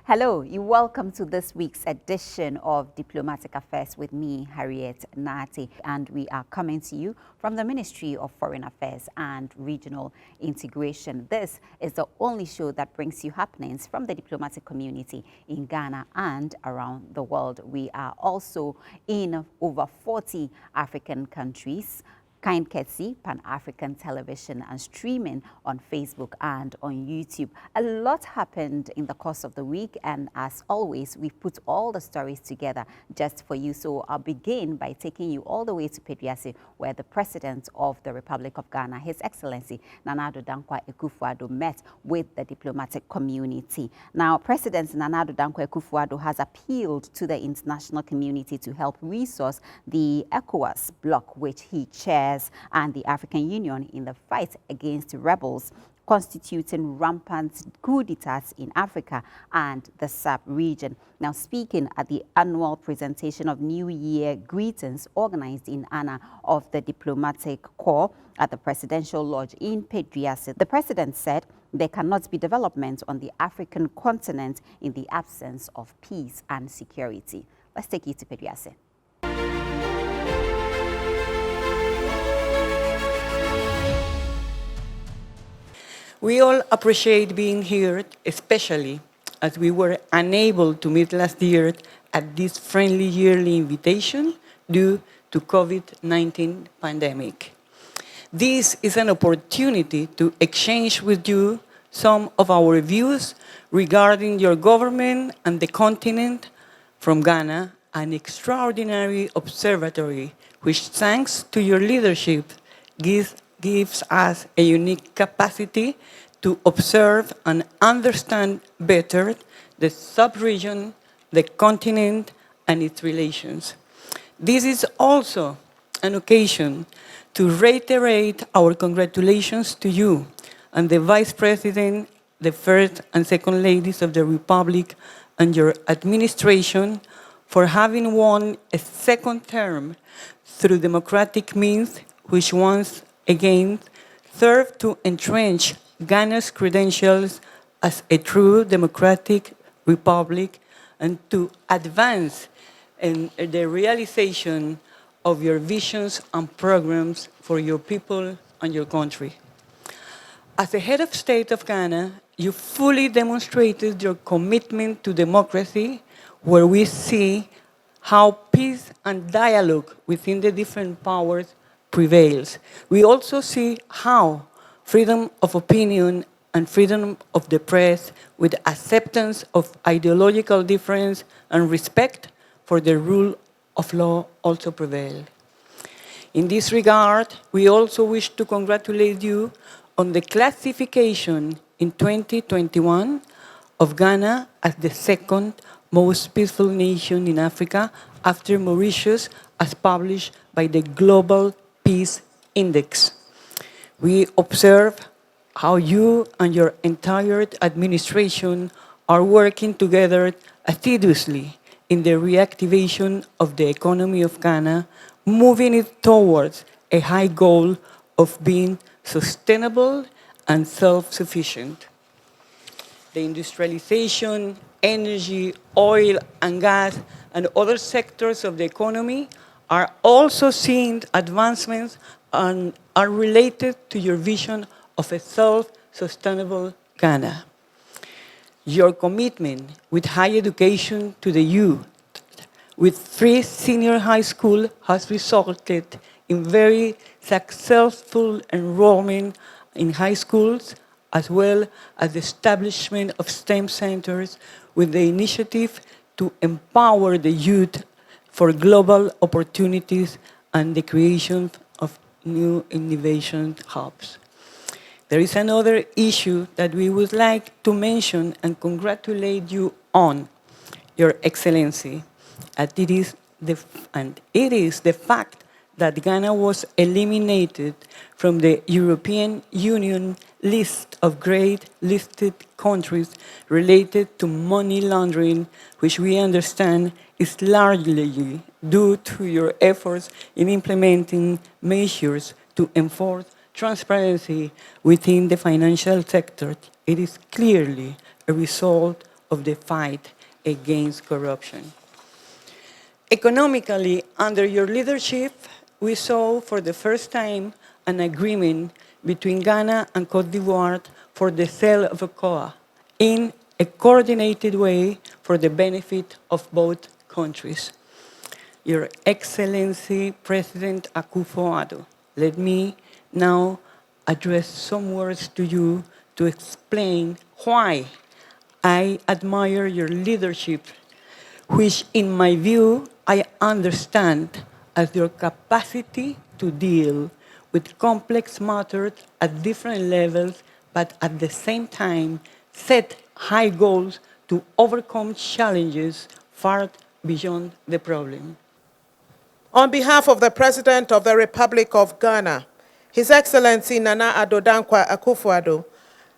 Hello, you're welcome to this week's edition of Diplomatic Affairs with me, Harriet Nati, and we are coming to you from the Ministry of Foreign Affairs and Regional Integration. This is the only show that brings you happenings from the diplomatic community in Ghana and around the world. We are also in over 40 African countries. Kind courtesy, Pan-African television and streaming on Facebook and on YouTube. A lot happened in the course of the week, and as always, we've put all the stories together just for you. So I'll begin by taking you all the way to Peduase, where the President of the Republic of Ghana, His Excellency Nana Addo Dankwa Akufo-Addo, met with the diplomatic community. Now, President Nana Addo Dankwa Akufo-Addo has appealed to the international community to help resource the ECOWAS bloc, which he chairs, and the African Union in the fight against rebels constituting rampant coup d'etats in Africa and the sub-region. Now, speaking at the annual presentation of New Year greetings organized in honor of the diplomatic corps at the Presidential Lodge in Peduase, the President said there cannot be development on the African continent in the absence of peace and security. Let's take you to Peduase. We all appreciate being here, especially as we were unable to meet last year at this friendly yearly invitation due to COVID-19 pandemic. This is an opportunity to exchange with you some of our views regarding your government and the continent from Ghana, an extraordinary observatory which, thanks to your leadership, gives us a unique capacity to observe and understand better the sub-region, the continent, and its relations. This is also an occasion to reiterate our congratulations to you and the Vice President, the First and Second Ladies of the Republic, and your administration for having won a second term through democratic means, which once again serve to entrench Ghana's credentials as a true democratic republic and to advance in the realization of your visions and programs for your people and your country. As the head of state of Ghana, you fully demonstrated your commitment to democracy, where we see how peace and dialogue within the different powers prevails. We also see how freedom of opinion and freedom of the press, with acceptance of ideological difference and respect for the rule of law, also prevail. In this regard, we also wish to congratulate you on the classification in 2021 of Ghana as the second most peaceful nation in Africa after Mauritius, as published by the Global Peace Index. We observe how you and your entire administration are working together assiduously in the reactivation of the economy of Ghana, moving it towards a high goal of being sustainable and self-sufficient. The industrialization, energy, oil and gas, and other sectors of the economy are also seeing advancements and are related to your vision of a self-sustainable Ghana. Your commitment with higher education to the youth, with free senior high school, has resulted in very successful enrollment in high schools, as well as the establishment of STEM centers with the initiative to empower the youth for global opportunities and the creation of new innovation hubs. There is another issue that we would like to mention and congratulate you on, Your Excellency, and it is the fact that Ghana was eliminated from the European Union list of great listed countries related to money laundering, which we understand is largely due to your efforts in implementing measures to enforce transparency within the financial sector. It is clearly a result of the fight against corruption. Economically, under your leadership, we saw for the first time an agreement between Ghana and Cote d'Ivoire for the sale of cocoa in a coordinated way for the benefit of both countries. Your Excellency President Akufo-Addo, let me now address some words to you to explain why I admire your leadership, which in my view, I understand as your capacity to deal with complex matters at different levels, but at the same time, set high goals to overcome challenges far beyond the problem. On behalf of the President of the Republic of Ghana, His Excellency Nana Addo Dankwa Akufo-Addo,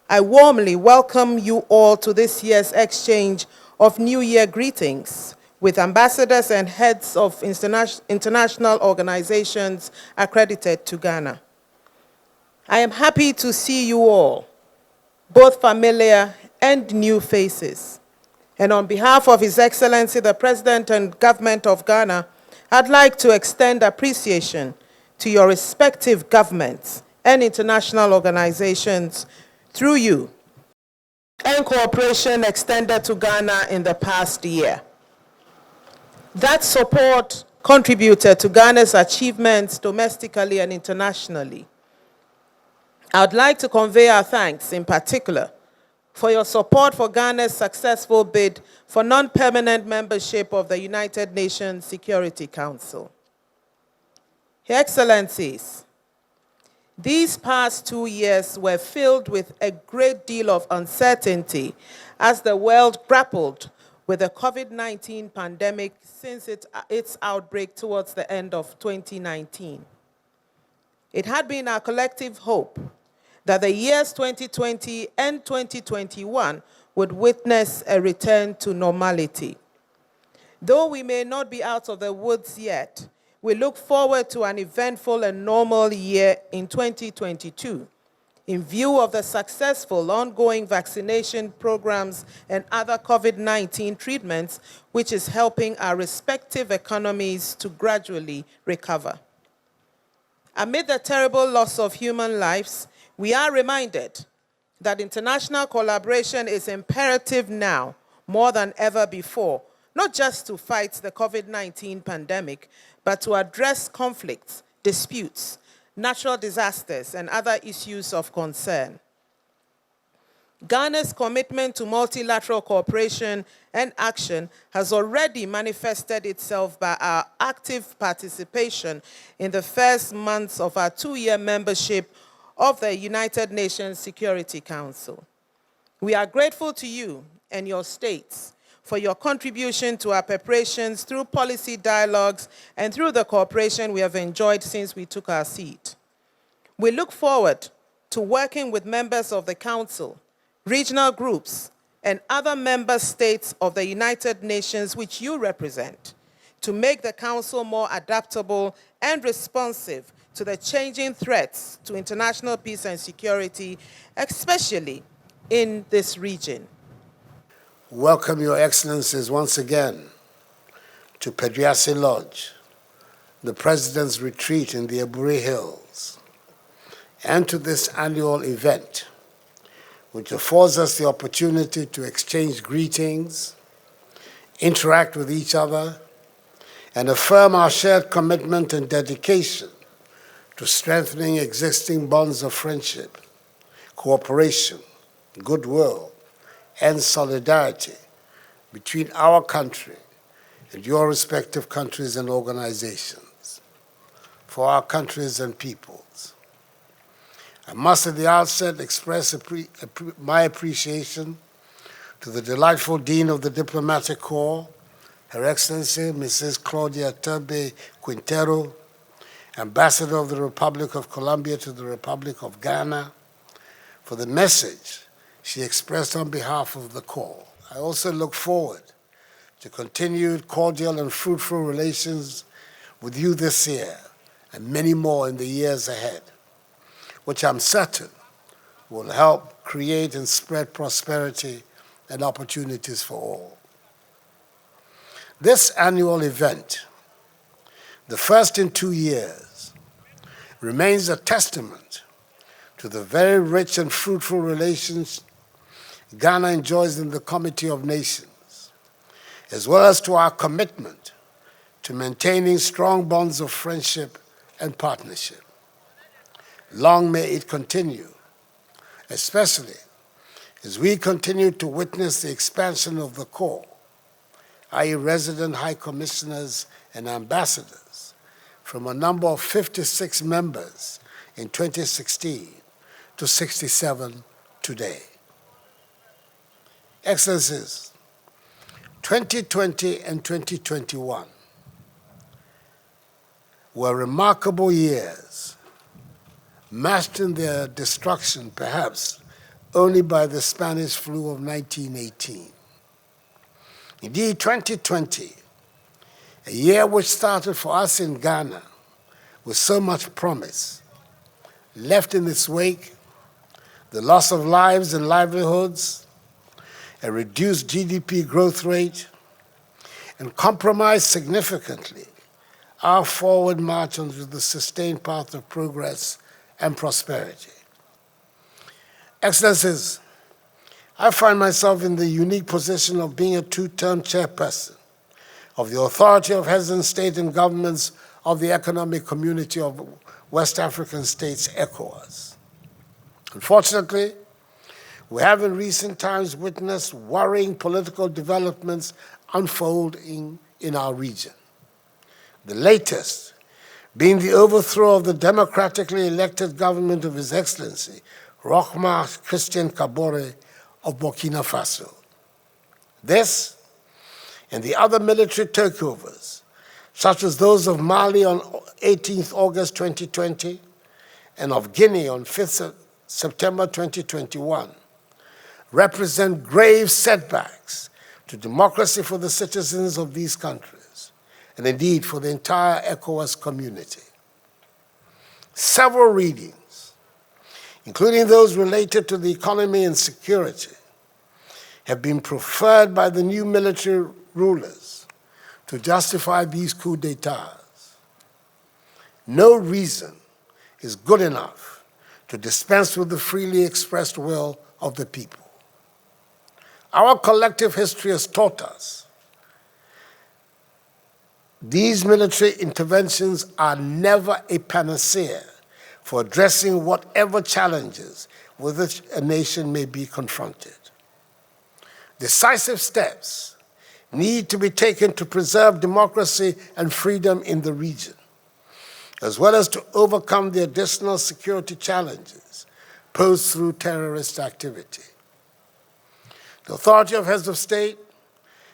I warmly welcome you all to this year's exchange of New Year greetings with ambassadors and heads of international organizations accredited to Ghana. I am happy to see you all, both familiar and new faces. And on behalf of His Excellency, the President and Government of Ghana, I'd like to extend appreciation to your respective governments and international organizations through you and cooperation extended to Ghana in the past year. That support contributed to Ghana's achievements domestically and internationally. I would like to convey our thanks in particular for your support for Ghana's successful bid for non-permanent membership of the United Nations Security Council. Your Excellencies, these past 2 years were filled with a great deal of uncertainty as the world grappled with the COVID-19 pandemic since its outbreak towards the end of 2019. It had been our collective hope that the years 2020 and 2021 would witness a return to normality. Though we may not be out of the woods yet, we look forward to an eventful and normal year in 2022 in view of the successful ongoing vaccination programs and other COVID-19 treatments, which is helping our respective economies to gradually recover. Amid the terrible loss of human lives, we are reminded that international collaboration is imperative now more than ever before, not just to fight the COVID-19 pandemic, but to address conflicts, disputes, natural disasters, and other issues of concern. Ghana's commitment to multilateral cooperation and action has already manifested itself by our active participation in the first months of our 2-year membership of the United Nations Security Council. We are grateful to you and your states for your contribution to our preparations through policy dialogues and through the cooperation we have enjoyed since we took our seat. We look forward to working with members of the Council, regional groups, and other member states of the United Nations which you represent to make the Council more adaptable and responsive to the changing threats to international peace and security, especially in this region. Welcome, Your Excellencies, once again to Pediasi Lodge, the President's retreat in the Aburi Hills, and to this annual event, which affords us the opportunity to exchange greetings, interact with each other, and affirm our shared commitment and dedication to strengthening existing bonds of friendship, cooperation, goodwill, and solidarity between our country and your respective countries and organizations, for our countries and peoples. I must at the outset express my appreciation to the delightful Dean of the Diplomatic Corps, Her Excellency Mrs. Claudia Turbe Quintero, Ambassador of the Republic of Colombia to the Republic of Ghana, for the message she expressed on behalf of the Corps. I also look forward to continued cordial and fruitful relations with you this year and many more in the years ahead, which I'm certain will help create and spread prosperity and opportunities for all. This annual event, the first in 2 years, remains a testament to the very rich and fruitful relations Ghana enjoys in the Committee of Nations, as well as to our commitment to maintaining strong bonds of friendship and partnership. Long may it continue, especially as we continue to witness the expansion of the core, i.e. resident high commissioners and ambassadors, from a number of 56 members in 2016 to 67 today. Excellencies, 2020 and 2021 were remarkable years, matched in their destruction perhaps only by the Spanish flu of 1918. Indeed, 2020, a year which started for us in Ghana with so much promise, left in its wake the loss of lives and livelihoods, a reduced GDP growth rate, and compromised significantly our forward march onto the sustained path of progress and prosperity. Excellencies, I find myself in the unique position of being a two-term chairperson of the Authority of Heads of State and Governments of the Economic Community of West African States, ECOWAS. Unfortunately, we have in recent times witnessed worrying political developments unfolding in our region. The latest being the overthrow of the democratically elected government of His Excellency, Rochma Christian Kabore of Burkina Faso. This and the other military takeovers, such as those of Mali on 18th August 2020 and of Guinea on 5th September 2021, represent grave setbacks to democracy for the citizens of these countries, and indeed for the entire ECOWAS community. Several readings, including those related to the economy and security, have been preferred by the new military rulers to justify these coups d'etats. No reason is good enough to dispense with the freely expressed will of the people. Our collective history has taught us these military interventions are never a panacea for addressing whatever challenges with which a nation may be confronted. Decisive steps need to be taken to preserve democracy and freedom in the region, as well as to overcome the additional security challenges posed through terrorist activity. The Authority of Heads of State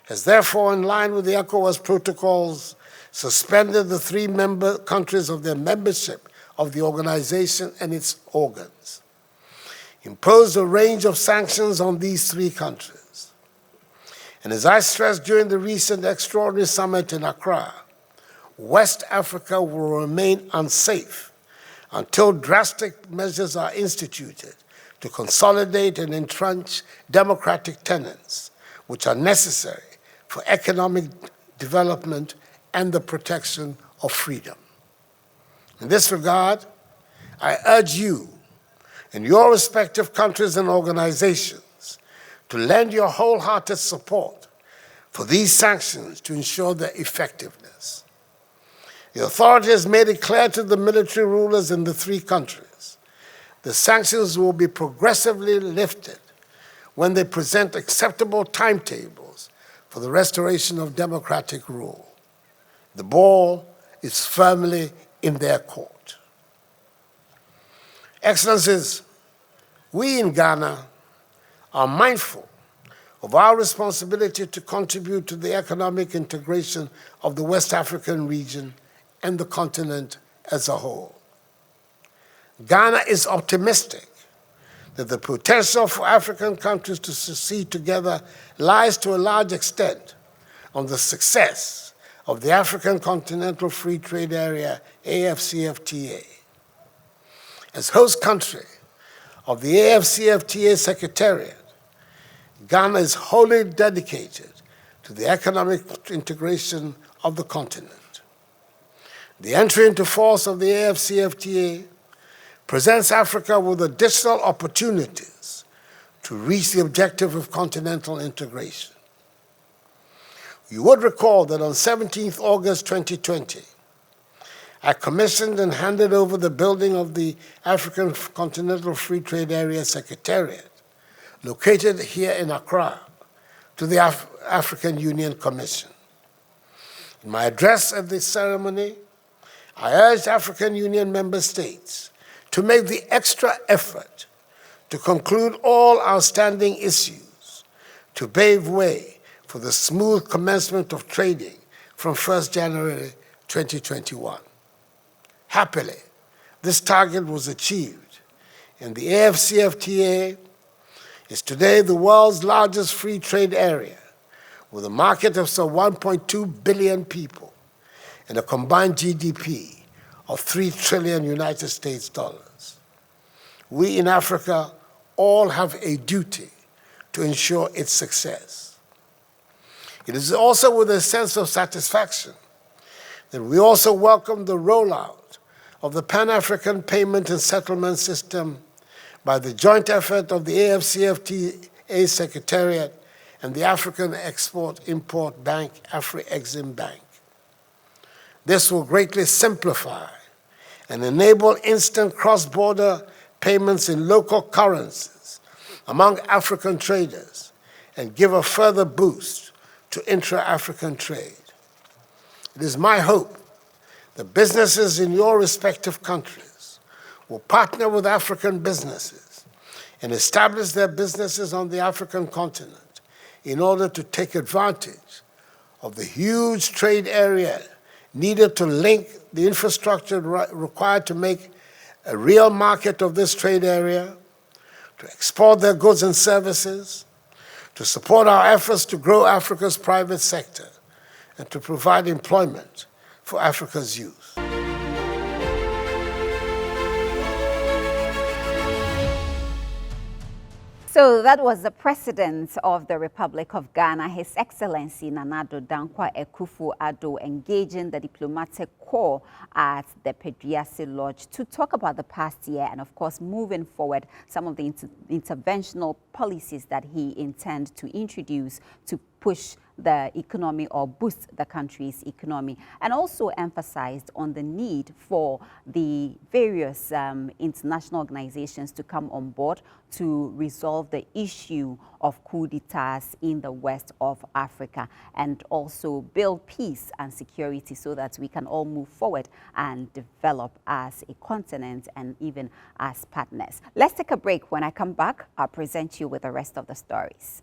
has therefore, in line with the ECOWAS protocols, suspended the 3 member countries of their membership of the organization and its organs, imposed a range of sanctions on these 3 countries. And as I stressed during the recent extraordinary summit in Accra, West Africa will remain unsafe until drastic measures are instituted to consolidate and entrench democratic tenets, which are necessary for economic development and the protection of freedom. In this regard, I urge you in your respective countries and organizations to lend your wholehearted support for these sanctions to ensure their effectiveness. The authority has made it clear to the military rulers in the 3 countries the sanctions will be progressively lifted when they present acceptable timetables for the restoration of democratic rule. The ball is firmly in their court. Excellencies, we in Ghana are mindful of our responsibility to contribute to the economic integration of the West African region and the continent as a whole. Ghana is optimistic that the potential for African countries to succeed together lies to a large extent on the success of the African Continental Free Trade Area, AFCFTA. As host country of the AFCFTA Secretariat, Ghana is wholly dedicated to the economic integration of the continent. The entry into force of the AFCFTA presents Africa with additional opportunities to reach the objective of continental integration. You would recall that on 17th August 2020, I commissioned and handed over the building of the African Continental Free Trade Area Secretariat, located here in Accra, to the African Union Commission. In my address at this ceremony, I urged African Union member states to make the extra effort to conclude all outstanding issues to pave way for the smooth commencement of trading from 1st January 2021. Happily, this target was achieved, and the AFCFTA is today the world's largest free trade area, with a market of some 1.2 billion people and a combined GDP of 3 trillion United States dollars. We in Africa all have a duty to ensure its success. It is also with a sense of satisfaction that we also welcome the rollout of the Pan-African Payment and Settlement System by the joint effort of the AFCFTA Secretariat and the African Export-Import Bank, Afri-Exim Bank. This will greatly simplify and enable instant cross-border payments in local currencies among African traders and give a further boost to intra-African trade. It is my hope that businesses in your respective countries will partner with African businesses and establish their businesses on the African continent in order to take advantage of the huge trade area needed to link the infrastructure required to make a real market of this trade area, to export their goods and services, to support our efforts to grow Africa's private sector, and to provide employment for Africa's youth. So that was the President of the Republic of Ghana, His Excellency Nana Addo Dankwa Akufo-Addo, engaging the diplomatic corps at the Pediasi Lodge to talk about the past year and, of course, moving forward, some of the interventional policies that he intends to introduce to push the economy or boost the country's economy, and also emphasized on the need for the various international organizations to come on board to resolve the issue of coup d'etats in the west of Africa and also build peace and security so that we can all move forward and develop as a continent and even as partners. Let's take a break. When I come back, I'll present you with the rest of the stories.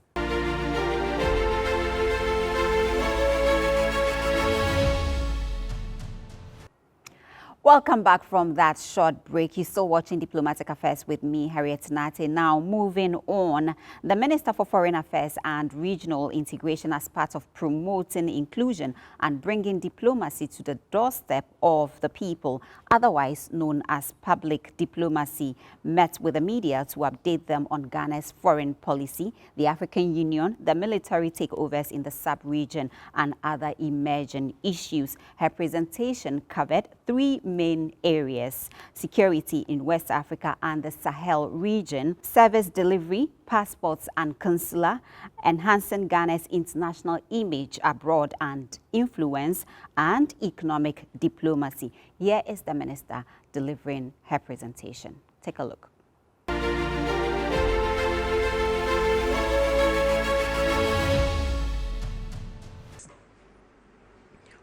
Welcome back from that short break. You're still watching Diplomatic Affairs with me, Harriet Nate. Now, moving on, the Minister for Foreign Affairs and Regional Integration, as part of promoting inclusion and bringing diplomacy to the doorstep of the people, otherwise known as public diplomacy, met with the media to update them on Ghana's foreign policy, the African Union, the military takeovers in the sub-region, and other emerging issues. Her presentation covered three main areas: security in West Africa and the Sahel region, service delivery, passports and consular, enhancing Ghana's international image abroad and influence, and economic diplomacy. Here is the minister delivering her presentation. Take a look.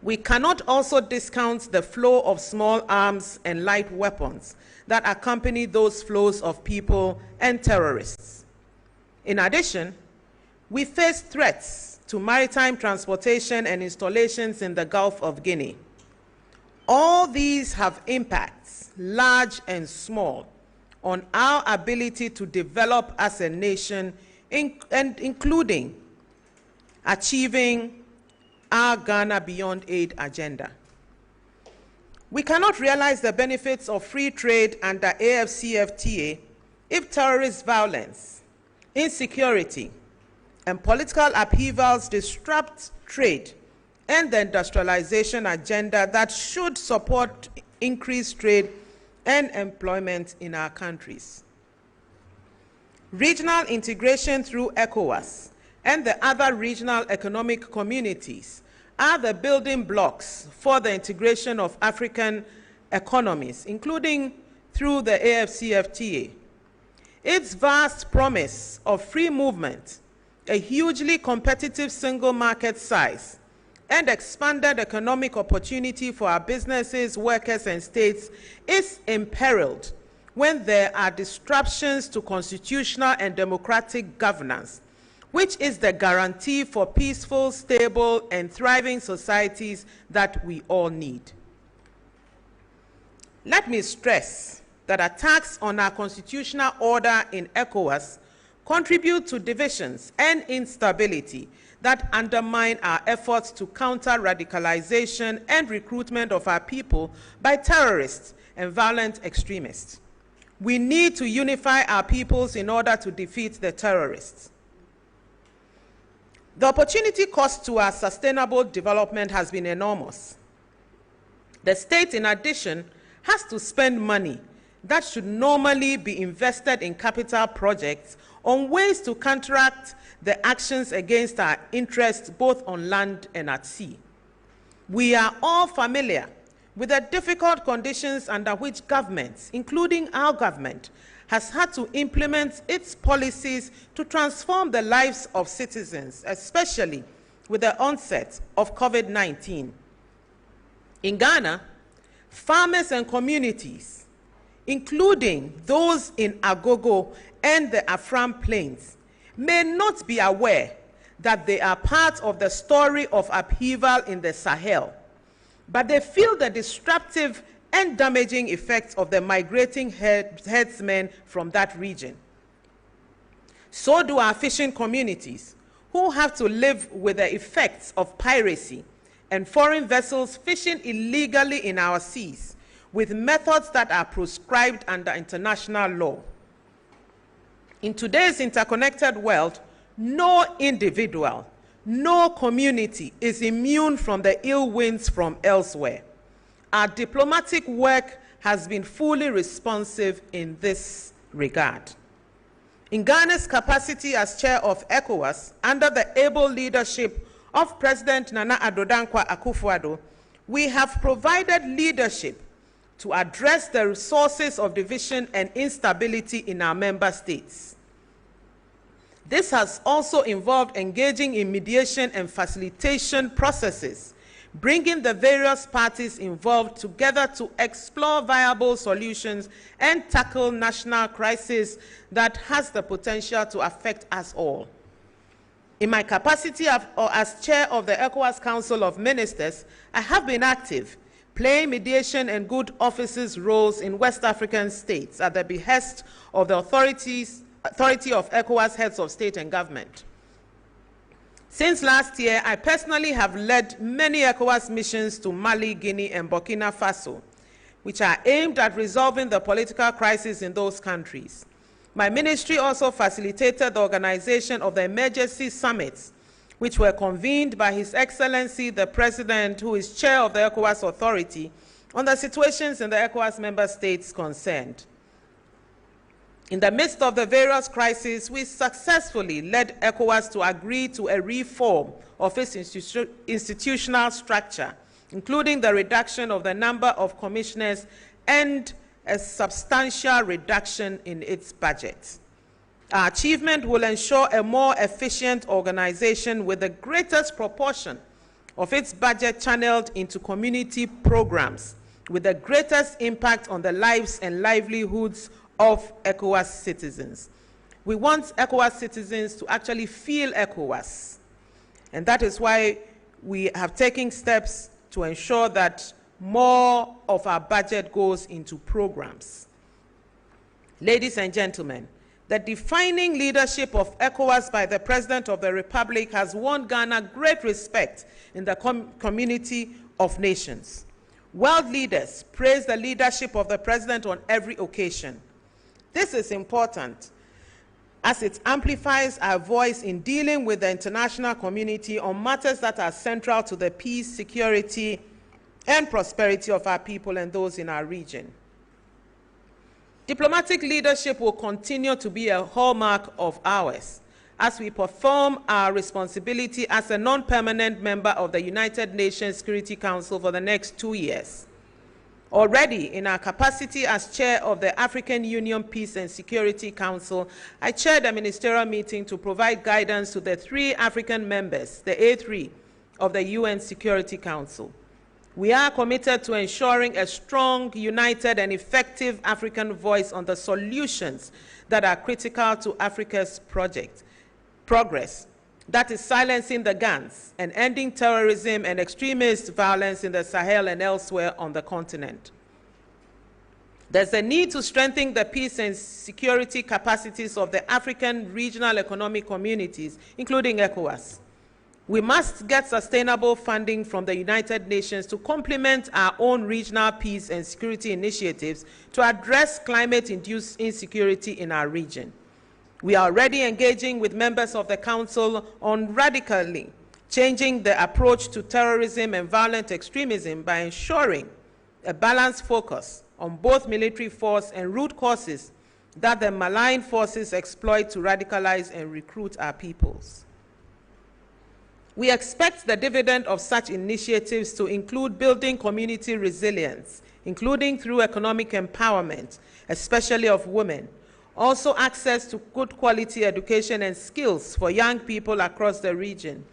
We cannot also discount the flow of small arms and light weapons that accompany those flows of people and terrorists. In addition, we face threats to maritime transportation and installations in the Gulf of Guinea. All these have impacts, large and small, on our ability to develop as a nation, including achieving our Ghana Beyond Aid agenda. We cannot realize the benefits of free trade under AFCFTA if terrorist violence, insecurity, and political upheavals disrupt trade and the industrialization agenda that should support increased trade and employment in our countries. Regional integration through ECOWAS and the other regional economic communities are the building blocks for the integration of African economies, including through the AFCFTA. Its vast promise of free movement, a hugely competitive single market size, and expanded economic opportunity for our businesses, workers, and states is imperiled when there are disruptions to constitutional and democratic governance, which is the guarantee for peaceful, stable, and thriving societies that we all need. Let me stress that attacks on our constitutional order in ECOWAS contribute to divisions and instability that undermine our efforts to counter radicalization and recruitment of our people by terrorists and violent extremists. We need to unify our peoples in order to defeat the terrorists. The opportunity cost to our sustainable development has been enormous. The state, in addition, has to spend money that should normally be invested in capital projects on ways to counteract the actions against our interests both on land and at sea. We are all familiar with the difficult conditions under which governments, including our government, has had to implement its policies to transform the lives of citizens, especially with the onset of COVID-19. In Ghana, farmers and communities, including those in Agogo and the Afram Plains, may not be aware that they are part of the story of upheaval in the Sahel, but they feel the disruptive and damaging effects of the migrating herdsmen from that region. So do our fishing communities, who have to live with the effects of piracy and foreign vessels fishing illegally in our seas with methods that are prescribed under international law. In today's interconnected world, no individual, no community is immune from the ill winds from elsewhere. Our diplomatic work has been fully responsive in this regard. In Ghana's capacity as chair of ECOWAS, under the able leadership of President Nana Addo Dankwa Akufo-Addo, we have provided leadership to address the sources of division and instability in our member states. This has also involved engaging in mediation and facilitation processes, bringing the various parties involved together to explore viable solutions and tackle national crisis that has the potential to affect us all. In my capacity as chair of the ECOWAS Council of Ministers, I have been active, playing mediation and good offices roles in West African states at the behest of the authority of ECOWAS heads of state and government. Since last year, I personally have led many ECOWAS missions to Mali, Guinea, and Burkina Faso, which are aimed at resolving the political crisis in those countries. My ministry also facilitated the organization of the emergency summits, which were convened by His Excellency the President, who is chair of the ECOWAS Authority, on the situations in the ECOWAS member states concerned. In the midst of the various crises, we successfully led ECOWAS to agree to a reform of its institutional structure, including the reduction of the number of commissioners and a substantial reduction in its budget. Our achievement will ensure a more efficient organization with the greatest proportion of its budget channeled into community programs with the greatest impact on the lives and livelihoods of ECOWAS citizens. We want ECOWAS citizens to actually feel ECOWAS, and that is why we have taken steps to ensure that more of our budget goes into programs. Ladies and gentlemen, the defining leadership of ECOWAS by the President of the Republic has won Ghana great respect in the community of nations. World leaders praise the leadership of the President on every occasion. This is important, as it amplifies our voice in dealing with the international community on matters that are central to the peace, security, and prosperity of our people and those in our region. Diplomatic leadership will continue to be a hallmark of ours as we perform our responsibility as a non-permanent member of the United Nations Security Council for the next 2 years. Already, in our capacity as chair of the African Union Peace and Security Council, I chaired a ministerial meeting to provide guidance to the 3 African members, the A3, of the UN Security Council. We are committed to ensuring a strong, united, and effective African voice on the solutions that are critical to Africa's progress. That is silencing the guns and ending terrorism and extremist violence in the Sahel and elsewhere on the continent. There's a need to strengthen the peace and security capacities of the African regional economic communities, including ECOWAS. We must get sustainable funding from the United Nations to complement our own regional peace and security initiatives to address climate-induced insecurity in our region. We are already engaging with members of the Council on radically changing the approach to terrorism and violent extremism by ensuring a balanced focus on both military force and root causes that the malign forces exploit to radicalize and recruit our peoples. We expect the dividend of such initiatives to include building community resilience, including through economic empowerment, especially of women, also access to good quality education and skills for young people across the region,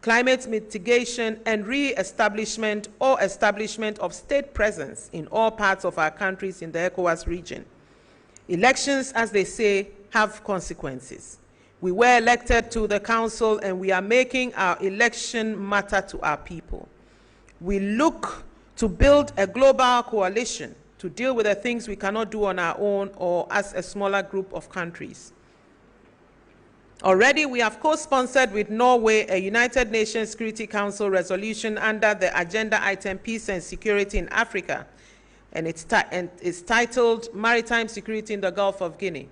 climate mitigation and re-establishment or establishment of state presence in all parts of our countries in the ECOWAS region. Elections, as they say, have consequences. We were elected to the Council and we are making our election matter to our people. We look to build a global coalition to deal with the things we cannot do on our own or as a smaller group of countries. Already, we have co-sponsored with Norway a United Nations Security Council resolution under the agenda item Peace and Security in Africa, and it's titled Maritime Security in the Gulf of Guinea.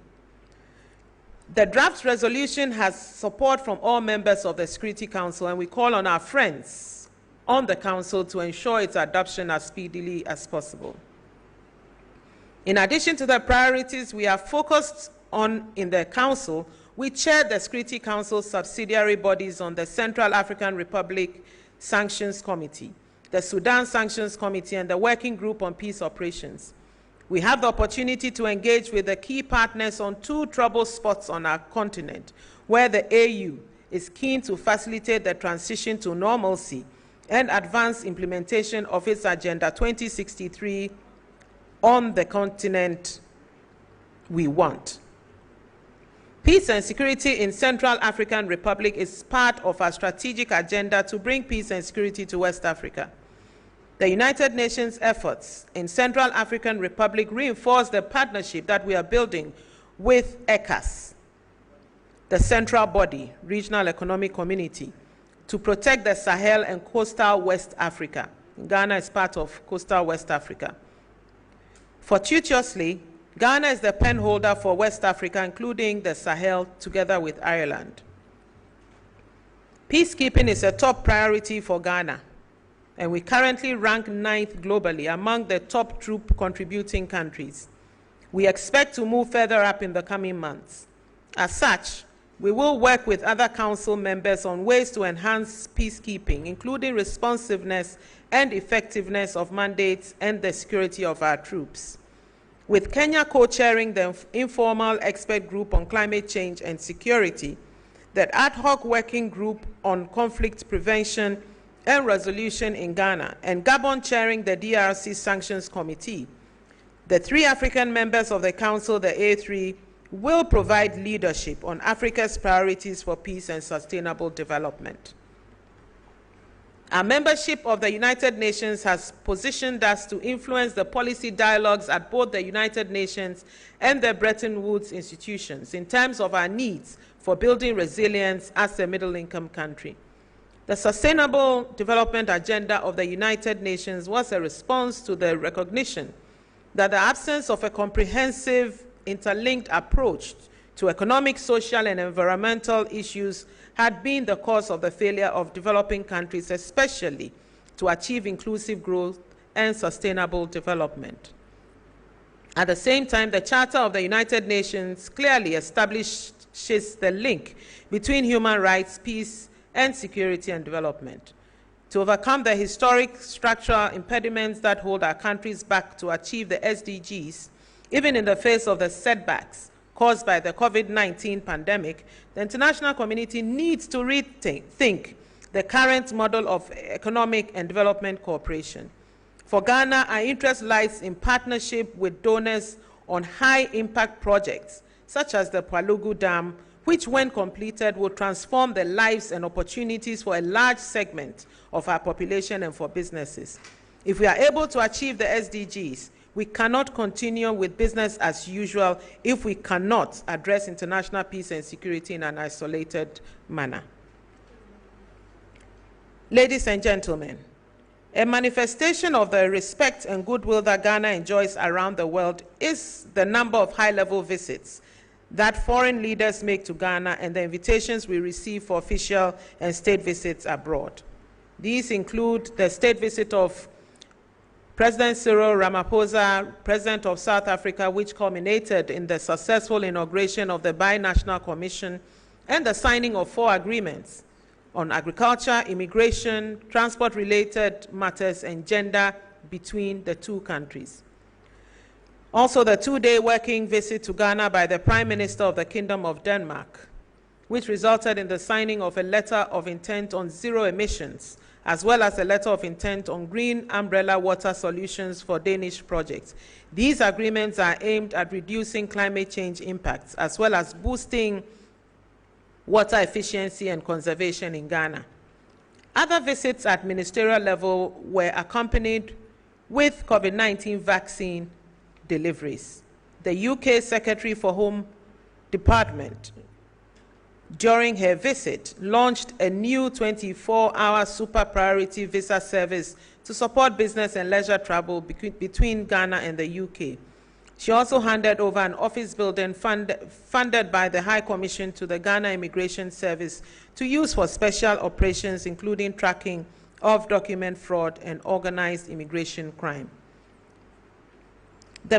The draft resolution has support from all members of the Security Council, and we call on our friends on the Council to ensure its adoption as speedily as possible. In addition to the priorities we are focused on in the Council, we chair the Security Council subsidiary bodies on the Central African Republic Sanctions Committee, the Sudan Sanctions Committee, and the Working Group on Peace Operations. We have the opportunity to engage with the key partners on 2 trouble spots on our continent, where the AU is keen to facilitate the transition to normalcy and advance implementation of its Agenda 2063 on the continent we want. Peace and security in Central African Republic is part of our strategic agenda to bring peace and security to West Africa. The United Nations efforts in Central African Republic reinforce the partnership that we are building with ECAS, the central body, regional economic community, to protect the Sahel and coastal West Africa. Ghana is part of coastal West Africa. Fortuitously, Ghana is the pen holder for West Africa, including the Sahel, together with Ireland. Peacekeeping is a top priority for Ghana, and we currently rank 9th globally among the top troop contributing countries. We expect to move further up in the coming months. As such, we will work with other Council members on ways to enhance peacekeeping, including responsiveness and effectiveness of mandates and the security of our troops. With Kenya co-chairing the informal expert group on climate change and security, the ad hoc working group on conflict prevention and resolution in Ghana, and Gabon chairing the DRC Sanctions Committee, the 3 African members of the Council, the A3, will provide leadership on Africa's priorities for peace and sustainable development. Our membership of the United Nations has positioned us to influence the policy dialogues at both the United Nations and the Bretton Woods institutions in terms of our needs for building resilience as a middle-income country. The Sustainable Development Agenda of the United Nations was a response to the recognition that the absence of a comprehensive, interlinked approach to economic, social, and environmental issues had been the cause of the failure of developing countries, especially to achieve inclusive growth and sustainable development. At the same time, the Charter of the United Nations clearly establishes the link between human rights, peace, and security and development. To overcome the historic structural impediments that hold our countries back to achieve the SDGs, even in the face of the setbacks caused by the COVID-19 pandemic, the international community needs to rethink the current model of economic and development cooperation. For Ghana, our interest lies in partnership with donors on high-impact projects, such as the Palugu Dam, which, when completed, will transform the lives and opportunities for a large segment of our population and for businesses. If we are able to achieve the SDGs, we cannot continue with business as usual if we cannot address international peace and security in an isolated manner. Ladies and gentlemen, a manifestation of the respect and goodwill that Ghana enjoys around the world is the number of high-level visits that foreign leaders make to Ghana and the invitations we receive for official and state visits abroad. These include the state visit of President Cyril Ramaphosa, President of South Africa, which culminated in the successful inauguration of the Binational Commission and the signing of 4 agreements on agriculture, immigration, transport-related matters, and gender between the 2 countries. Also, the 2-day working visit to Ghana by the Prime Minister of the Kingdom of Denmark, which resulted in the signing of a letter of intent on zero emissions, as well as a letter of intent on green umbrella water solutions for Danish projects. These agreements are aimed at reducing climate change impacts, as well as boosting water efficiency and conservation in Ghana. Other visits at ministerial level were accompanied with COVID-19 vaccine deliveries. The UK Secretary for Home Department, during her visit, launched a new 24-hour super priority visa service to support business and leisure travel between Ghana and the UK. She also handed over an office building funded by the High Commission to the Ghana Immigration Service to use for special operations, including tracking of document fraud and organized immigration crime. The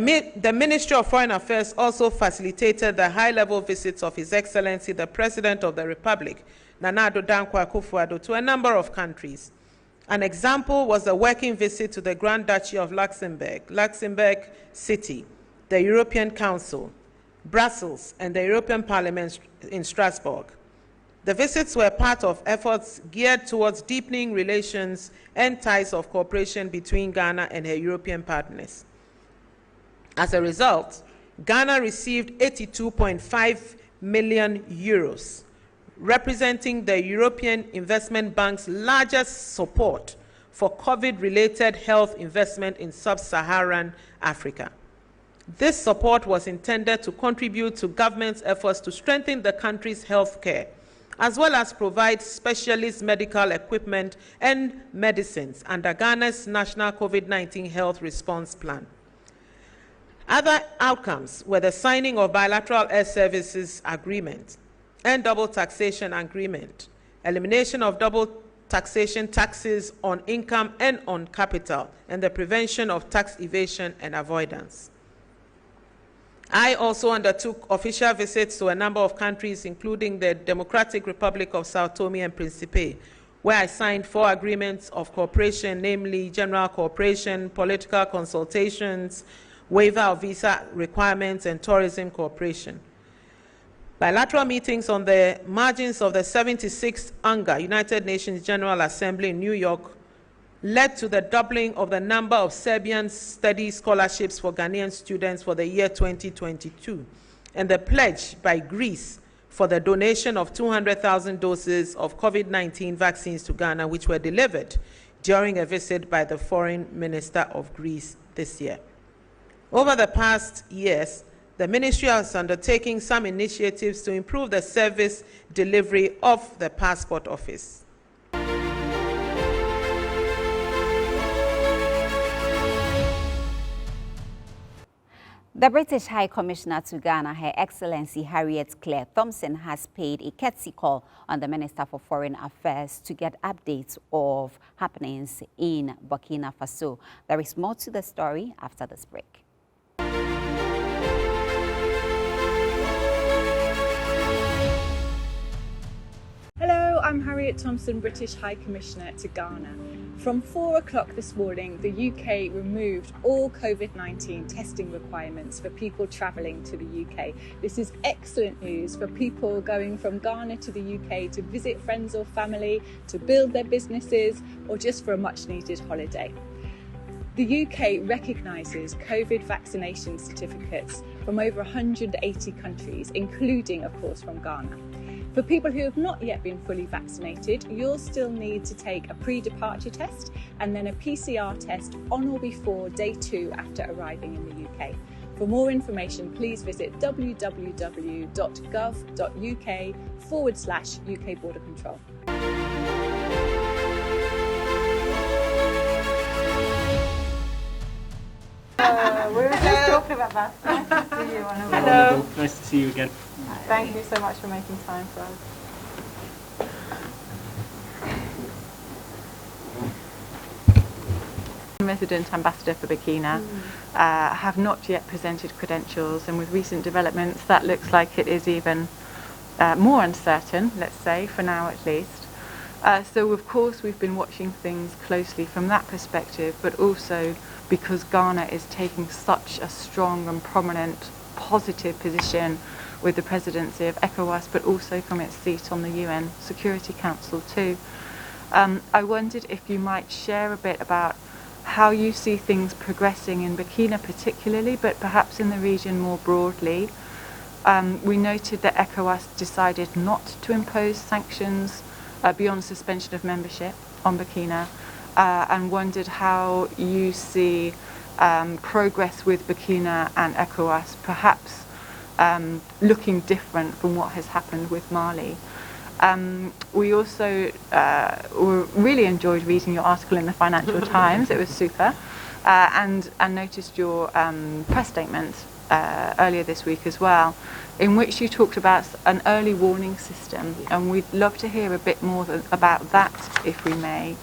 Ministry of Foreign Affairs also facilitated the high-level visits of His Excellency, the President of the Republic, Nana Addo Dankwa Akufo-Addo, to a number of countries. An example was the working visit to the Grand Duchy of Luxembourg City, the European Council, Brussels, and the European Parliament in Strasbourg. The visits were part of efforts geared towards deepening relations and ties of cooperation between Ghana and her European partners. As a result, Ghana received 82.5 million euros, representing the European Investment Bank's largest support for COVID-related health investment in sub-Saharan Africa. This support was intended to contribute to government's efforts to strengthen the country's health care, as well as provide specialist medical equipment and medicines under Ghana's National COVID-19 Health Response Plan. Other outcomes were the signing of bilateral air services agreement and double taxation agreement, elimination of double taxation taxes on income and on capital, and the prevention of tax evasion and avoidance. I also undertook official visits to a number of countries, including the Democratic Republic of Sao Tome and Principe, where I signed 4 agreements of cooperation, namely general cooperation, political consultations, waiver of visa requirements, and tourism cooperation. Bilateral meetings on the margins of the 76th UNGA, United Nations General Assembly in New York, led to the doubling of the number of Serbian study scholarships for Ghanaian students for the year 2022, and the pledge by Greece for the donation of 200,000 doses of COVID-19 vaccines to Ghana, which were delivered during a visit by the Foreign Minister of Greece this year. Over the past years, the ministry has undertaken some initiatives to improve the service delivery of the passport office. The British High Commissioner to Ghana, Her Excellency Harriet Claire Thompson, has paid a courtesy call on the Minister for Foreign Affairs to get updates of happenings in Burkina Faso. There is more to the story after this break. Hello, I'm Harriet Thompson, British High Commissioner to Ghana. From 4 o'clock this morning, the UK removed all COVID-19 testing requirements for people travelling to the UK. This is excellent news for people going from Ghana to the UK to visit friends or family, to build their businesses, or just for a much-needed holiday. The UK recognises COVID vaccination certificates from over 180 countries, including, of course, from Ghana. For people who have not yet been fully vaccinated, you'll still need to take a pre-departure test and then a PCR test on or before day 2 after arriving in the UK. For more information, please visit www.gov.uk/UK Border Control. We were just talking about that. Nice to see you on a Hello. Nice to see you again. Thank you so much for making time for us. Resident Ambassador for Burkina have not yet presented credentials, and with recent developments that looks like it is even more uncertain, let's say, for now at least. So of course we've been watching things closely from that perspective, but also because Ghana is taking such a strong and prominent positive position with the presidency of ECOWAS, but also from its seat on the UN Security Council too. I wondered if you might share a bit about how you see things progressing in Burkina particularly, but perhaps in the region more broadly. We noted that ECOWAS decided not to impose sanctions beyond suspension of membership on Burkina, and wondered how you see progress with Burkina and ECOWAS perhaps looking different from what has happened with Mali. We also really enjoyed reading your article in the Financial Times. It was super, and noticed your press statement earlier this week as well, in which you talked about an early warning system, and we'd love to hear a bit more about that, if we may,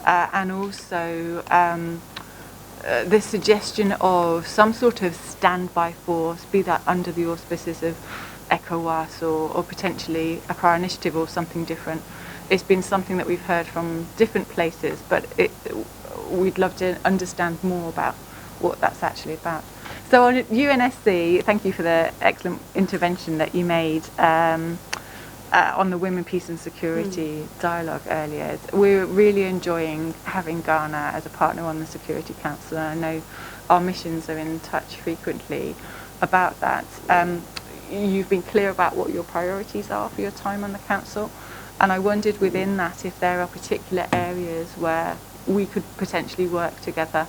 and also the suggestion of some sort of standby force, be that under the auspices of ECOWAS or potentially a Accra Initiative or something different. It's been something that we've heard from different places, but we'd love to understand more about what that's actually about. So on UNSC, thank you for the excellent intervention that you made on the Women, Peace and Security dialogue earlier. We're really enjoying having Ghana as a partner on the Security Council, and I know our missions are in touch frequently about that. You've been clear about what your priorities are for your time on the Council, and I wondered within that if there are particular areas where we could potentially work together.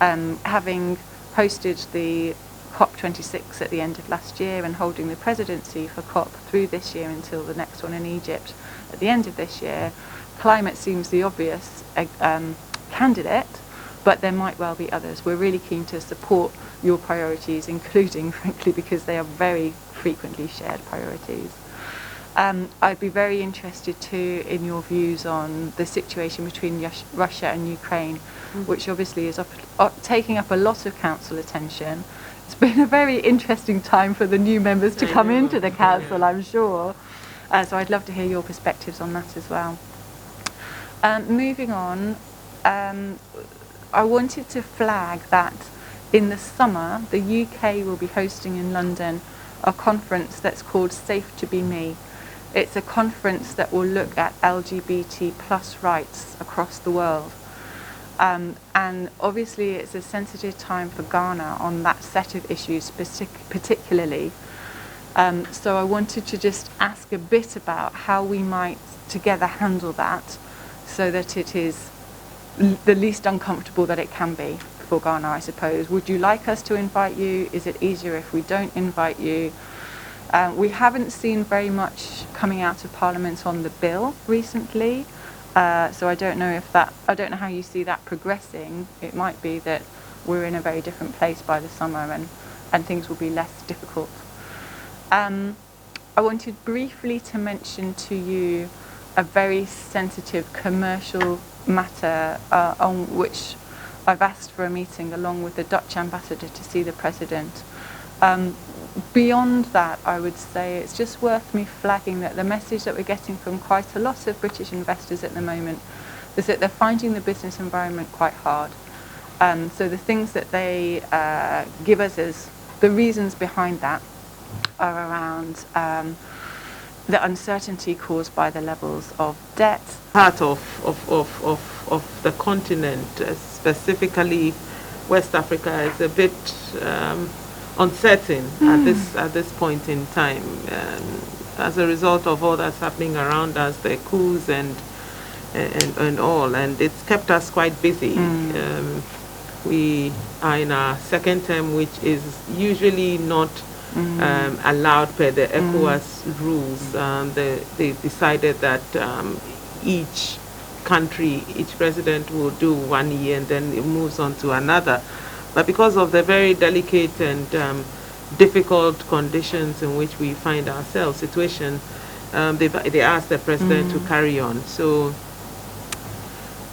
Having hosted the COP26 at the end of last year and holding the presidency for COP through this year until the next one in Egypt at the end of this year, climate seems the obvious candidate, but there might well be others. We're really keen to support your priorities, including, frankly, because they are very frequently shared priorities. I'd be very interested too in your views on the situation between Russia and Ukraine, which obviously is taking up a lot of Council attention. It's been a very interesting time for the new members to come into the Council, I'm sure. So I'd love to hear your perspectives on that as well. Moving on, I wanted to flag that in the summer, the UK will be hosting in London a conference that's called Safe to Be Me. It's a conference that will look at LGBT+ rights across the world. And obviously it's a sensitive time for Ghana on that set of issues particularly. So I wanted to just ask a bit about how we might together handle that so that it is the least uncomfortable that it can be for Ghana, I suppose. Would you like us to invite you? Is it easier if we don't invite you? We haven't seen very much coming out of Parliament on the bill recently. So I don't know how you see that progressing. It might be that we're in a very different place by the summer, and things will be less difficult. I wanted briefly to mention to you a very sensitive commercial matter on which I've asked for a meeting along with the Dutch ambassador to see the president. Beyond that, I would say it's just worth me flagging that the message that we're getting from quite a lot of British investors at the moment is that they're finding the business environment quite hard. So the things that they give us as the reasons behind that are around the uncertainty caused by the levels of debt. Part of the continent, specifically West Africa, is a bit uncertain at this point in time, as a result of all that's happening around us, the coups and all, and it's kept us quite busy. We are in our second term, which is usually not allowed per the ECOWAS rules. They decided that each country, each president will do 1 year and then it moves on to another. But because of the very delicate and difficult conditions in which we find ourselves, they asked the president to carry on. So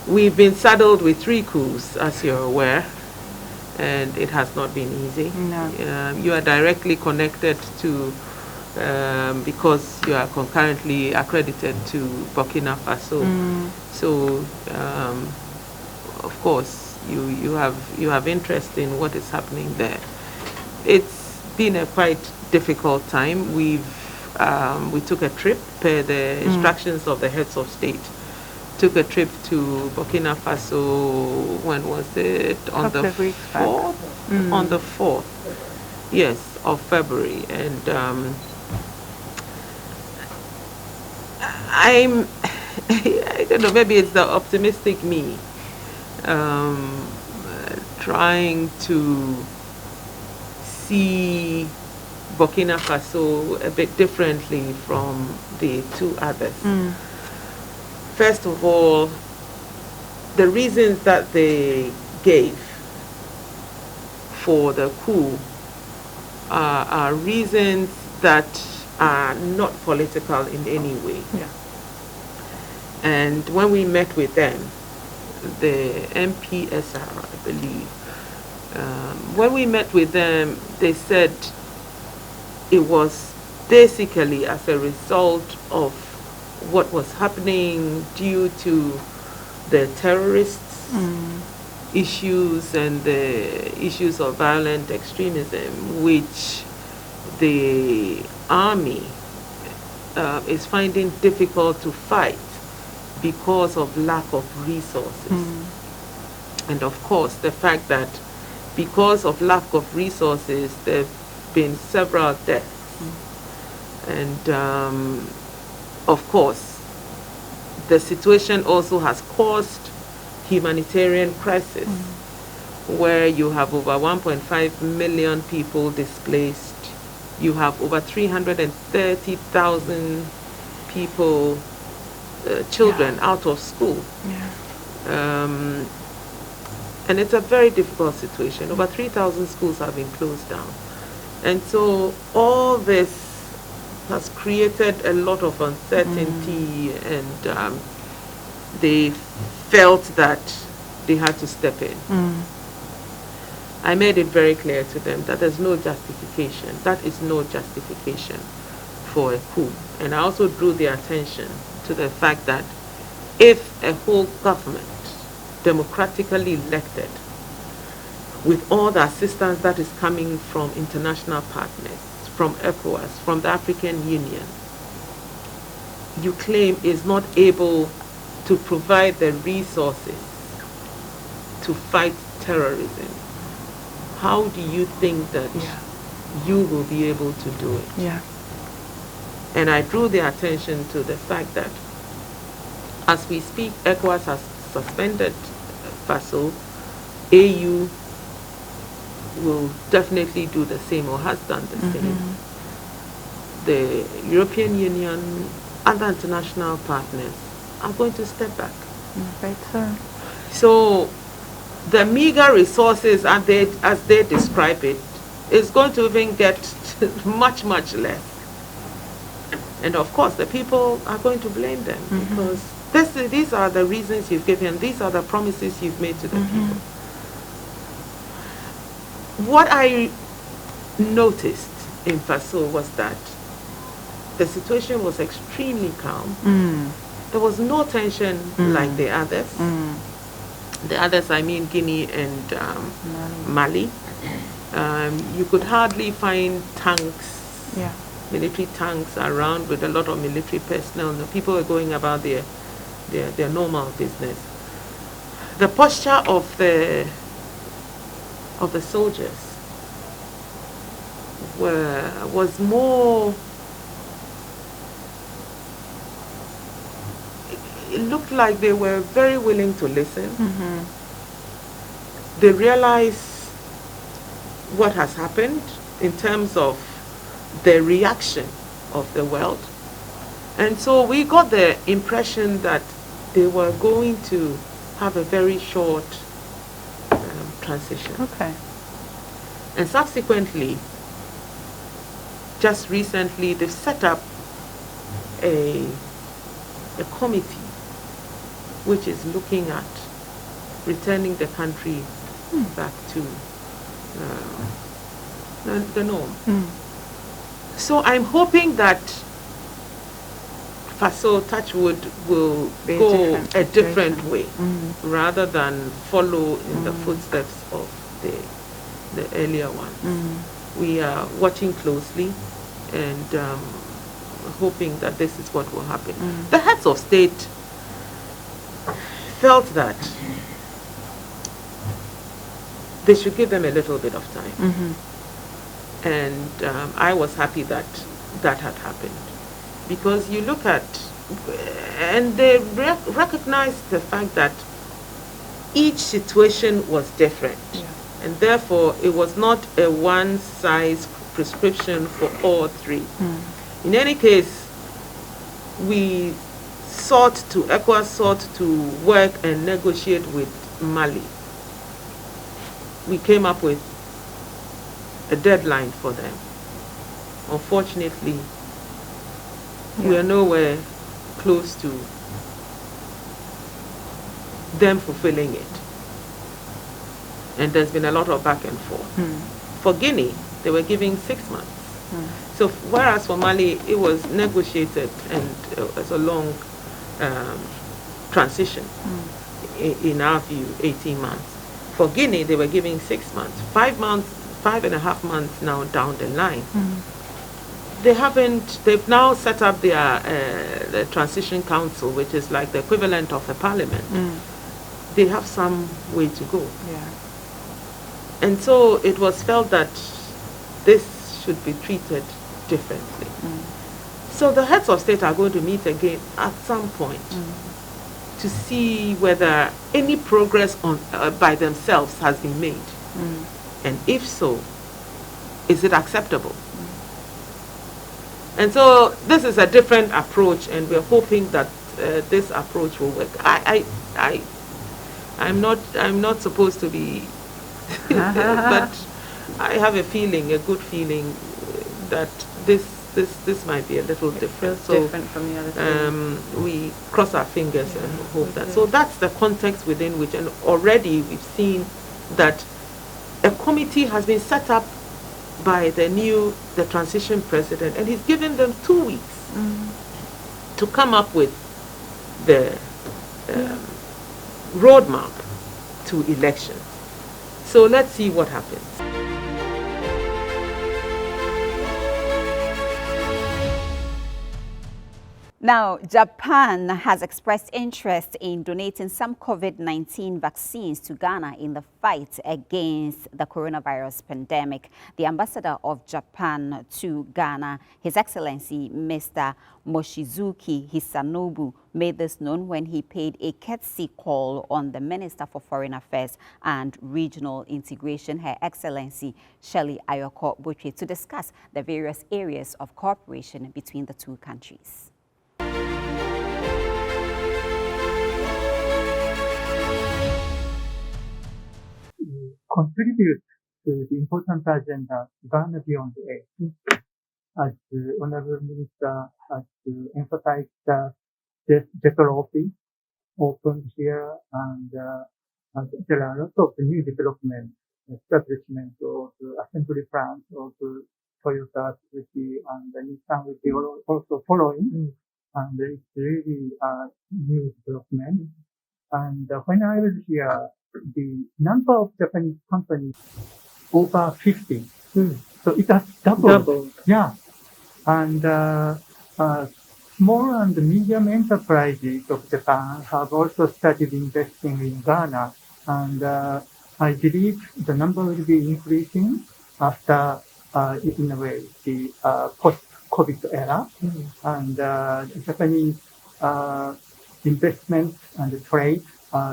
we've been saddled with 3 coups, as you're aware, and it has not been easy. No. You are directly connected to, because you are concurrently accredited to Burkina Faso. So, of course, you have interest in what is happening there. It's been a quite difficult time. We took a trip per the instructions of the heads of state. Took a trip to Burkina Faso. When was it? On the 4th. On the 4th, yes, of February, and I don't know. Maybe it's the optimistic me. Trying to see Burkina Faso a bit differently from the 2 others. First of all, the reasons that they gave for the coup are reasons that are not political in any way. Yeah. And when we met with them, the MPSR, I believe, when we met with them, they said it was basically as a result of what was happening due to the terrorists issues and the issues of violent extremism, which the army is finding difficult to fight because of lack of resources. And of course, the fact that because of lack of resources, there have been several deaths. And of course, the situation also has caused humanitarian crisis, where you have over 1.5 million people displaced. You have over 330,000 people, children out of school. And it's a very difficult situation. Over 3,000 schools have been closed down. And so all this has created a lot of uncertainty, and they felt that they had to step in. I made it very clear to them that there's no justification. That is no justification for a coup. And I also drew their attention to the fact that if a whole government, democratically elected, with all the assistance that is coming from international partners, from ECOWAS, from the African Union, you claim is not able to provide the resources to fight terrorism, how do you think that you will be able to do it? And I drew their attention to the fact that as we speak, ECOWAS has suspended FASO. AU will definitely do the same, or has done the same. The European Union, other international partners are going to step back. Right, sir. So the meager resources, as they describe it, is going to even get much, much less. And of course, the people are going to blame them because these are the reasons you've given, these are the promises you've made to the people. What I noticed in Faso was that the situation was extremely calm. There was no tension like the others. The others, I mean Guinea and Mali. You could hardly find tanks, military tanks around with a lot of military personnel. The people were going about their normal business. The posture of the soldiers was more. It looked like they were very willing to listen. They realized what has happened in terms of the reaction of the world. And so we got the impression that they were going to have a very short transition. Okay. And subsequently, just recently, they've set up a committee which is looking at returning the country back to the norm. So I'm hoping that Faso Touchwood will go a different way rather than follow in the footsteps of the earlier ones. We are watching closely and hoping that this is what will happen. The heads of state felt that they should give them a little bit of time. And I was happy that that had happened. Because you look at, and they recognized the fact that each situation was different. And therefore, it was not a one-size prescription for all three. In any case, ECOWAS sought to work and negotiate with Mali. We came up with a deadline for them. Unfortunately, we are nowhere close to them fulfilling it. And there's been a lot of back and forth. For Guinea, they were giving 6 months. So whereas for Mali, it was negotiated and it was a long transition. In our view, 18 months. For Guinea, they were giving 6 months. 5 months, 5.5 months now down the line. They've now set up the Transition Council, which is like the equivalent of the parliament. They have some way to go. And so it was felt that this should be treated differently. So the heads of state are going to meet again at some point to see whether any progress by themselves has been made. And if so, is it acceptable? And so this is a different approach, and we're hoping that this approach will work. I'm not supposed to be, but I have a good feeling that this might be a little different. So different from the other we cross our fingers and hope that. So that's the context within which, and already we've seen that a committee has been set up by the transition president, and he's given them 2 weeks to come up with the roadmap to elections. So let's see what happens. Now, Japan has expressed interest in donating some COVID-19 vaccines to Ghana in the fight against the coronavirus pandemic. The ambassador of Japan to Ghana, His Excellency Mr. Moshizuki Hisanobu, made this known when he paid a courtesy call on the Minister for Foreign Affairs and Regional Integration, Her Excellency Shirley Ayoko Botwe, to discuss the various areas of cooperation between the two countries. Contribute to the important agenda, Ghana Beyond Aid. As the Honorable Minister has emphasized this Jethro office opened here, and there are lots of new development, establishment of the assembly plants of the Toyota, Suzuki, and the Nissan will be also following. And it's really a new development. And when I was here, the number of Japanese companies over 50. So it has doubled. Yeah. And small and medium enterprises of Japan have also started investing in Ghana. And I believe the number will be increasing after, in a way, the post-COVID era. And Japanese investment and trade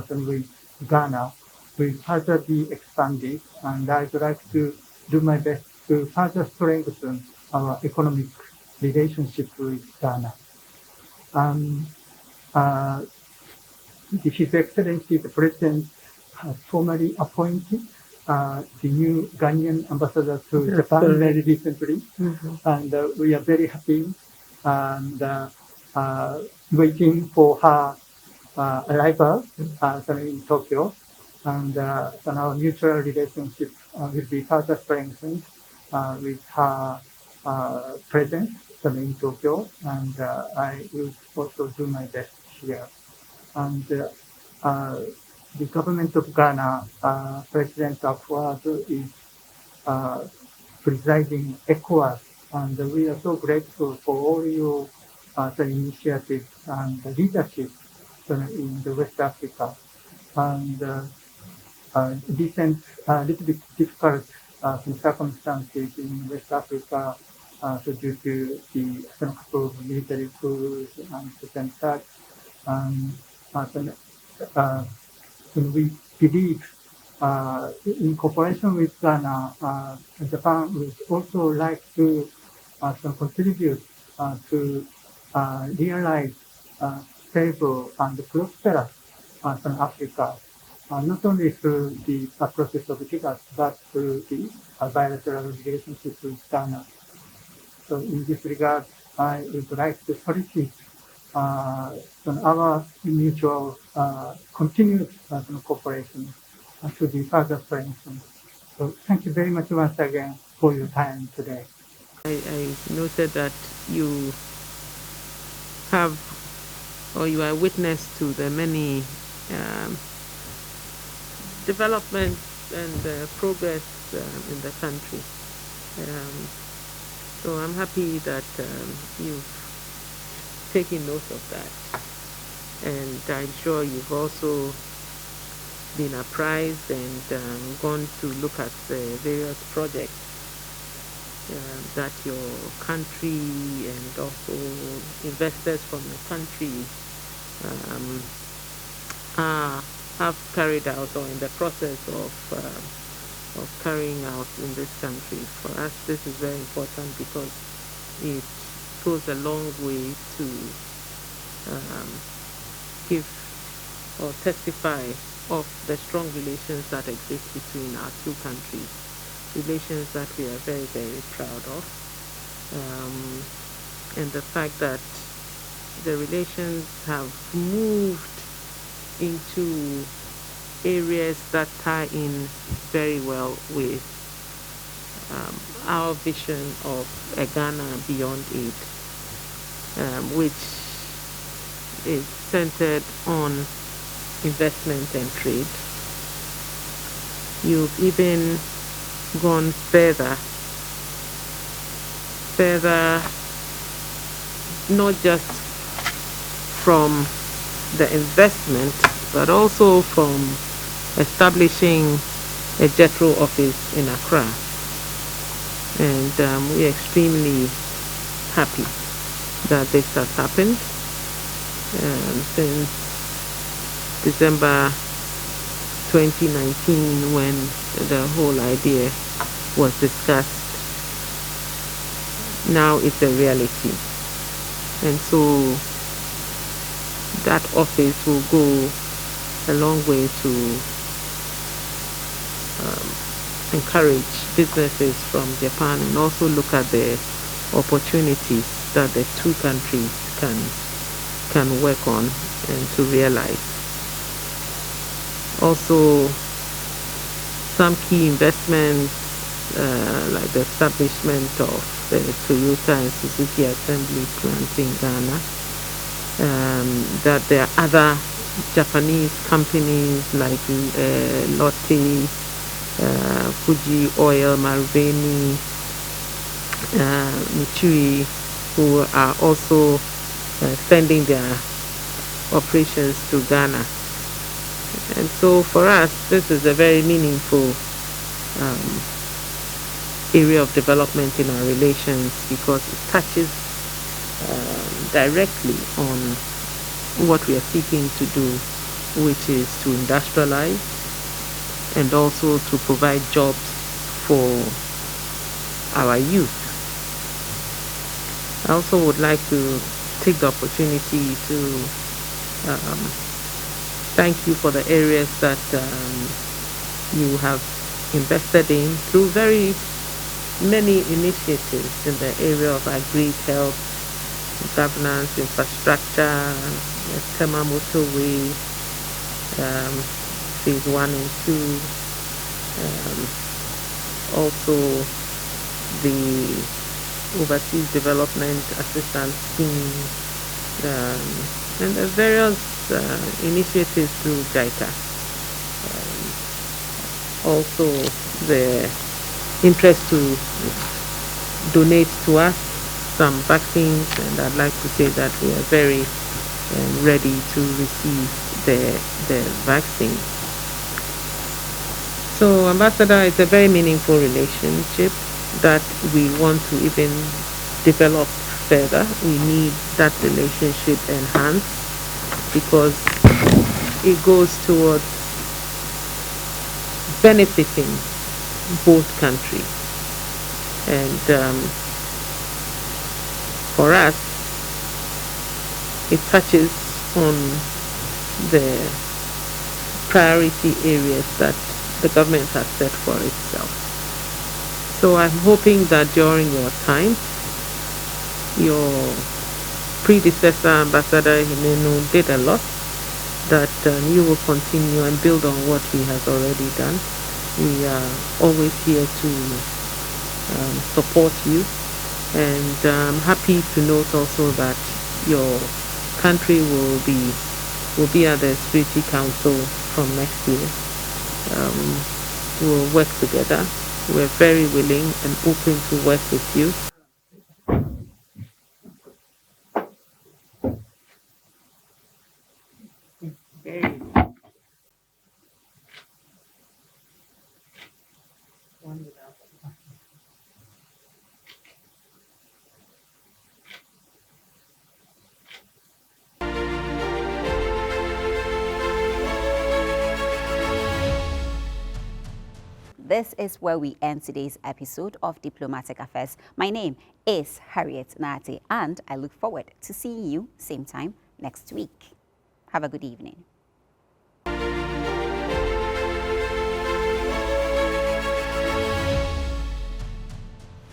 with Ghana will further be expanded. And I'd like to do my best to further strengthen our economic relationship with Ghana. His Excellency the President has formally appointed the new Ghanaian ambassador to Japan very recently, and we are very happy and waiting for her arrival in Tokyo, and our mutual relationship will be further strengthened with her presence in Tokyo, and I will also do my best here. And the government of Ghana, President Akufo-Addo is presiding ECOWAS, and we are so grateful for all your initiatives and the leadership in the West Africa. And recent, little bit difficult circumstances in West Africa due to the couple of military coups and such. We believe in cooperation with Ghana, Japan would also like to contribute to realize stable and prosperous Africa, not only through the process of GIGAS, but through the bilateral relationship with Ghana. So in this regard, I would like to solicit our mutual continued cooperation to be further strengthened. So thank you very much once again for your time today. I noted that you have, or you are witness to the many developments and progress in the country. So I'm happy that you've taken note of that. And I'm sure you've also been apprised and gone to look at the various projects that your country and also investors from the country have carried out or in the process of carrying out in this country. For us, this is very important because it goes a long way to give or testify of the strong relations that exist between our two countries, relations that we are very, very proud of, and the fact that the relations have moved into areas that tie in very well with our vision of a Ghana Beyond Aid, which is centered on investment and trade. You've even gone further, not just from the investment, but also from establishing a Jethro office in Accra. And we're extremely happy that this has happened since December 2019, when the whole idea was discussed. Now it's a reality. And so that office will go a long way to encourage businesses from Japan and also look at the opportunities that the two countries can work on and to realize. Also, some key investments like the establishment of the Toyota and Suzuki assembly plant in Ghana, that there are other Japanese companies like Lotte, Fuji Oil, Marubeni, Mitsui, who are also sending their operations to Ghana. And so for us, this is a very meaningful area of development in our relations because it touches directly on what we are seeking to do, which is to industrialize and also to provide jobs for our youth. I also would like to take the opportunity to thank you for the areas that you have invested in through very many initiatives in the area of agri, health, governance, infrastructure, Tema motorway, phase 1 and 2, also the overseas development assistance scheme, and the various initiatives through JICA. Also the interest to donate to us some vaccines, and I'd like to say that we are very ready to receive the vaccine. So, Ambassador, it's a very meaningful relationship that we want to even develop further. We need that relationship enhanced because it goes towards benefiting both countries. And for us, it touches on the priority areas that the government has set for itself. So I'm hoping that during your time, your predecessor, Ambassador Hinenu, did a lot, that you will continue and build on what he has already done. We are always here to support you, and I'm happy to note also that your country will be at the Security Council from next year. We'll work together. We're very willing and open to work with you. Very wonderful. This is where we end today's episode of Diplomatic Affairs. My name is Harriet Nati, and I look forward to seeing you same time next week. Have a good evening.